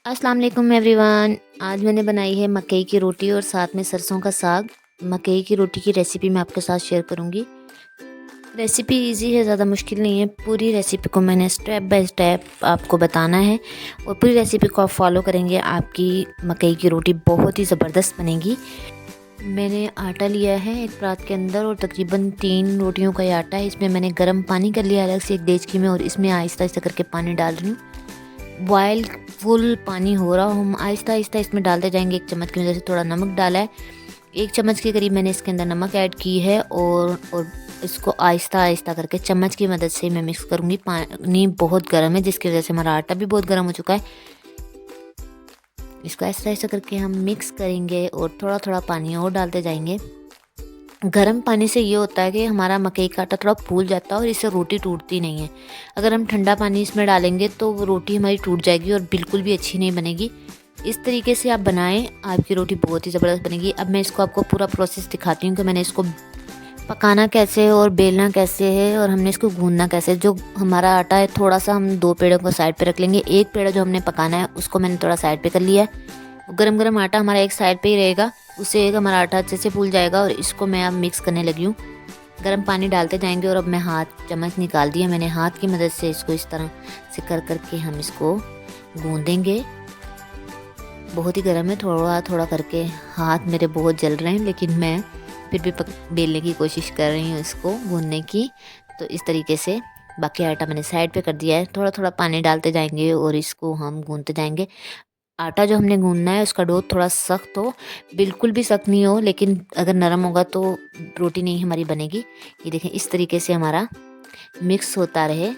अस्सलाम वालेकुम एवरीवन। आज मैंने बनाई है मकई की रोटी और साथ में सरसों का साग। मकई की रोटी की रेसिपी मैं आपके साथ शेयर करूंगी। रेसिपी इजी है, ज़्यादा मुश्किल नहीं है। पूरी रेसिपी को मैंने स्टेप बाय स्टेप आपको बताना है और पूरी रेसिपी को आप फॉलो करेंगे, आपकी मकई की रोटी बहुत ही ज़बरदस्त बनेगी। मैंने आटा लिया है एक परात के अंदर और तकरीबन 3 रोटियों का ये आटा है। इसमें मैंने गर्म पानी कर लिया अलग से एक देचकी में और इसमें आहिस्ता आहिस्ता करके पानी डाल रही हूँ। बॉयल फुल पानी हो रहा हो, हम आहिस्ता आहिस्ता इसमें डालते जाएंगे। 1 चम्मच की वजह से थोड़ा नमक डाला है, 1 चम्मच के करीब मैंने इसके अंदर नमक ऐड की है और इसको आहिस्ता आहिस्ता करके चम्मच की मदद से मैं मिक्स करूँगी। पानी बहुत गर्म है जिसकी वजह से हमारा आटा भी बहुत गर्म हो चुका है। इसको आहिस्ता आहिस्ता करके हम मिक्स करेंगे और थोड़ा थोड़ा पानी और डालते जाएंगे। गर्म पानी से ये होता है कि हमारा मकई का आटा थोड़ा फूल जाता है और इससे रोटी टूटती नहीं है। अगर हम ठंडा पानी इसमें डालेंगे तो वो रोटी हमारी टूट जाएगी और बिल्कुल भी अच्छी नहीं बनेगी। इस तरीके से आप बनाएं, आपकी रोटी बहुत ही ज़बरदस्त बनेगी। अब मैं इसको आपको पूरा प्रोसेस दिखाती हूँ कि मैंने इसको पकाना कैसे है और बेलना कैसे है और हमने इसको गूंदना कैसे है। जो हमारा आटा है थोड़ा सा हम 2 पेड़ों को साइड पे रख लेंगे। एक पेड़ा जो हमने पकाना है उसको मैंने थोड़ा साइड पे कर लिया है। गरम गरम आटा हमारा एक साइड पे ही रहेगा, उससे एक हमारा आटा अच्छे से फूल जाएगा। और इसको मैं अब मिक्स करने लगी हूँ। गर्म पानी डालते जाएंगे और अब मैं हाथ चम्मच निकाल दिया मैंने, हाथ की मदद से इसको इस तरह से कर करके हम इसको गूंदेंगे। बहुत ही गर्म है, थोड़ा थोड़ा करके हाथ मेरे बहुत जल रहे हैं, लेकिन मैं फिर भी बेलने की कोशिश कर रही हूँ इसको गूंदने की। तो इस तरीके से बाकी आटा मैंने साइड पे कर दिया है। थोड़ा थोड़ा पानी डालते जाएंगे और इसको हम गूंदते जाएंगे। आटा जो हमने गूंदना है उसका डो थोड़ा सख्त हो, बिल्कुल भी सख्त नहीं हो, लेकिन अगर नरम होगा तो रोटी नहीं हमारी बनेगी। ये देखें, इस तरीके से हमारा मिक्स होता रहे।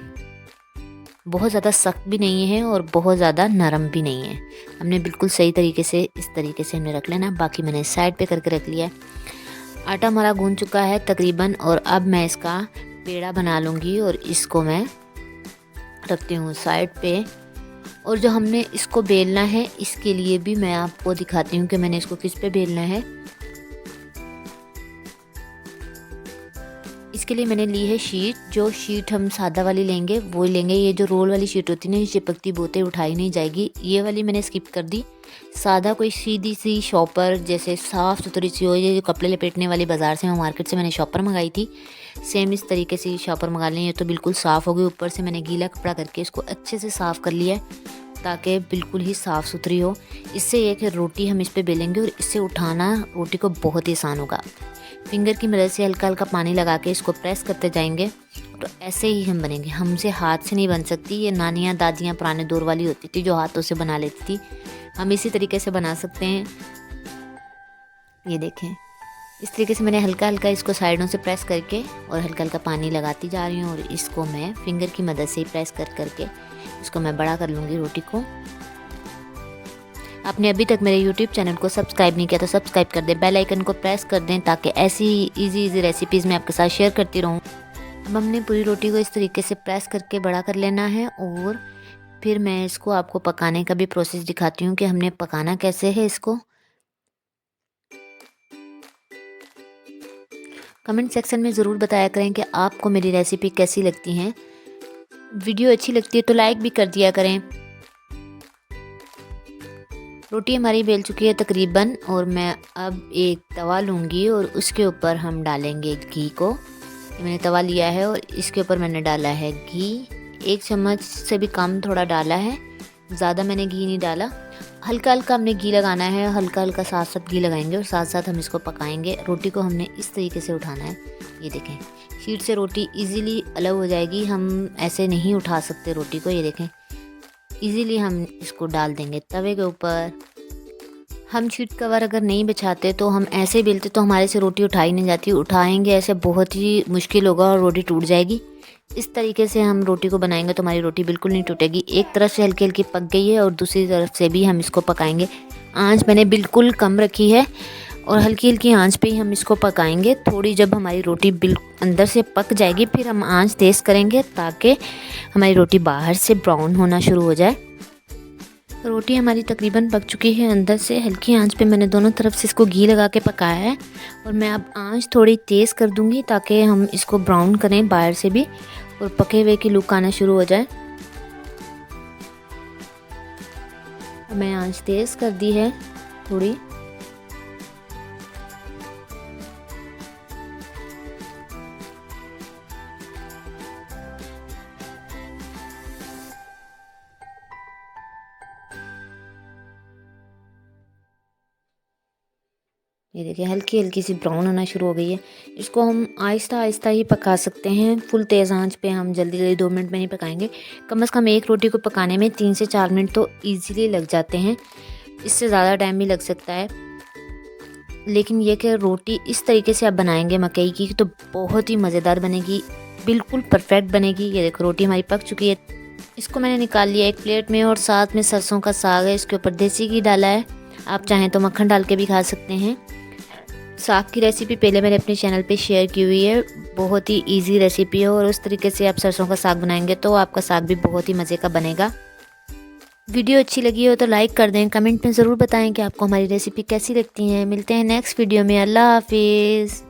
बहुत ज़्यादा सख्त भी नहीं है और बहुत ज़्यादा नरम भी नहीं है। हमने बिल्कुल सही तरीके से इस तरीके से हमने रख लेना। बाकी मैंने साइड पे करके रख लिया है। आटा हमारा गूंद चुका है तकरीबन, और अब मैं इसका पेड़ा बना लूँगी और इसको मैं रखती हूँ साइड पे। और जो हमने इसको बेलना है इसके लिए भी मैं आपको दिखाती हूँ कि मैंने इसको किस पे बेलना है। इसके लिए मैंने ली है शीट। जो शीट हम सादा वाली लेंगे वो लेंगे। ये जो रोल वाली शीट होती है ना, ये चिपकती बहुत है, उठाई नहीं जाएगी। ये वाली मैंने स्किप कर दी। सादा कोई सीधी सी शॉपर जैसे साफ़ सुथरी सी हो, ये जो कपड़े लपेटने वाली बाज़ार से, मैं मार्केट से मैंने शॉपर मंगाई थी, सेम इस तरीके से शॉपर मंगा लें। ये तो बिल्कुल साफ़ हो गई। ऊपर से मैंने गीला कपड़ा करके इसको अच्छे से साफ़ कर लिया है ताकि बिल्कुल ही साफ़ सुथरी हो। इससे ये कि रोटी हम इस पर बेलेंगे और इससे उठाना रोटी को बहुत ही आसान होगा। फिंगर की मदद से हल्का हल्का पानी लगा के इसको प्रेस करते जाएंगे तो ऐसे ही हम बनेंगे। हमसे हाथ से नहीं बन सकती। ये नानियाँ दादियाँ पुराने दौर वाली होती थी जो हाथों से बना लेती थी, हम इसी तरीके से बना सकते हैं। ये देखें, इस तरीके से मैंने हल्का हल्का इसको साइडों से प्रेस करके और हल्का हल्का पानी लगाती जा रही हूँ और इसको मैं फिंगर की मदद से ही प्रेस कर करके इसको मैं बड़ा कर लूँगी रोटी को। आपने अभी तक मेरे YouTube चैनल को सब्सक्राइब नहीं किया तो सब्सक्राइब कर दें, बेल आइकन को प्रेस कर दें ताकि ऐसी इजी रेसिपीज़ मैं आपके साथ शेयर करती रहूँ। अब हमने पूरी रोटी को इस तरीके से प्रेस करके बड़ा कर लेना है और फिर मैं इसको आपको पकाने का भी प्रोसेस दिखाती हूँ कि हमने पकाना कैसे है इसको। कमेंट सेक्शन में ज़रूर बताया करें कि आपको मेरी रेसिपी कैसी लगती हैं। वीडियो अच्छी लगती है तो लाइक भी कर दिया करें। रोटी हमारी बेल चुकी है तकरीबन, और मैं अब एक तवा लूँगी और उसके ऊपर हम डालेंगे घी को। मैंने तवा लिया है और इसके ऊपर मैंने डाला है घी। 1 चम्मच से भी कम थोड़ा डाला है, ज़्यादा मैंने घी नहीं डाला। हल्का हल्का हमने घी लगाना है, हल्का हल्का साथ साथ घी लगाएंगे और साथ साथ हम इसको पकाएंगे। रोटी को हमने इस तरीके से उठाना है। ये देखें, शीट से रोटी इजीली अलग हो जाएगी। हम ऐसे नहीं उठा सकते रोटी को। ये देखें, इजीली हम इसको डाल देंगे तवे के ऊपर। हम शीट कवर अगर नहीं बिछाते तो हम ऐसे बेलते तो हमारे से रोटी उठाई नहीं जाती। उठाएंगे ऐसे बहुत ही मुश्किल होगा और रोटी टूट जाएगी। इस तरीके से हम रोटी को बनाएंगे तो हमारी रोटी बिल्कुल नहीं टूटेगी। एक तरफ से हल्की हल्की पक गई है और दूसरी तरफ से भी हम इसको पकाएंगे। आंच मैंने बिल्कुल कम रखी है और हल्की हल्की आंच पे ही हम इसको पकाएंगे। थोड़ी जब हमारी रोटी बिल्कुल अंदर से पक जाएगी फिर हम आंच तेज़ करेंगे ताकि हमारी रोटी बाहर से ब्राउन होना शुरू हो जाए। रोटी हमारी तकरीबन पक चुकी है अंदर से। हल्की आंच पे मैंने दोनों तरफ से इसको घी लगा के पकाया है और मैं अब आंच थोड़ी तेज़ कर दूंगी ताकि हम इसको ब्राउन करें बाहर से भी और पके हुए की लुक आना शुरू हो जाए। मैं आंच तेज़ कर दी है थोड़ी। ये देखिए हल्की हल्की सी ब्राउन होना शुरू हो गई है। इसको हम आहिस्ता आहिस्ता ही पका सकते हैं, फुल तेज़ आंच पे हम जल्दी जल्दी 2 मिनट में नहीं पकाएंगे। कम से कम एक रोटी को पकाने में 3 से 4 मिनट तो ईज़िली लग जाते हैं, इससे ज़्यादा टाइम भी लग सकता है। लेकिन ये कि रोटी इस तरीके से आप बनाएंगे मकई की तो बहुत ही मज़ेदार बनेगी, बिल्कुल परफेक्ट बनेगी। ये देखो रोटी हमारी पक चुकी है। इसको मैंने निकाल लिया एक प्लेट में और साथ में सरसों का साग है, इसके ऊपर देसी घी डाला है। आप चाहें तो मक्खन डाल के भी खा सकते हैं। साग की रेसिपी पहले मैंने अपने चैनल पे शेयर की हुई है, बहुत ही इजी रेसिपी है और उस तरीके से आप सरसों का साग बनाएंगे तो आपका साग भी बहुत ही मज़े का बनेगा। वीडियो अच्छी लगी हो तो लाइक कर दें, कमेंट में ज़रूर बताएं कि आपको हमारी रेसिपी कैसी लगती है। मिलते हैं नेक्स्ट वीडियो में। अल्लाह हाफिज़।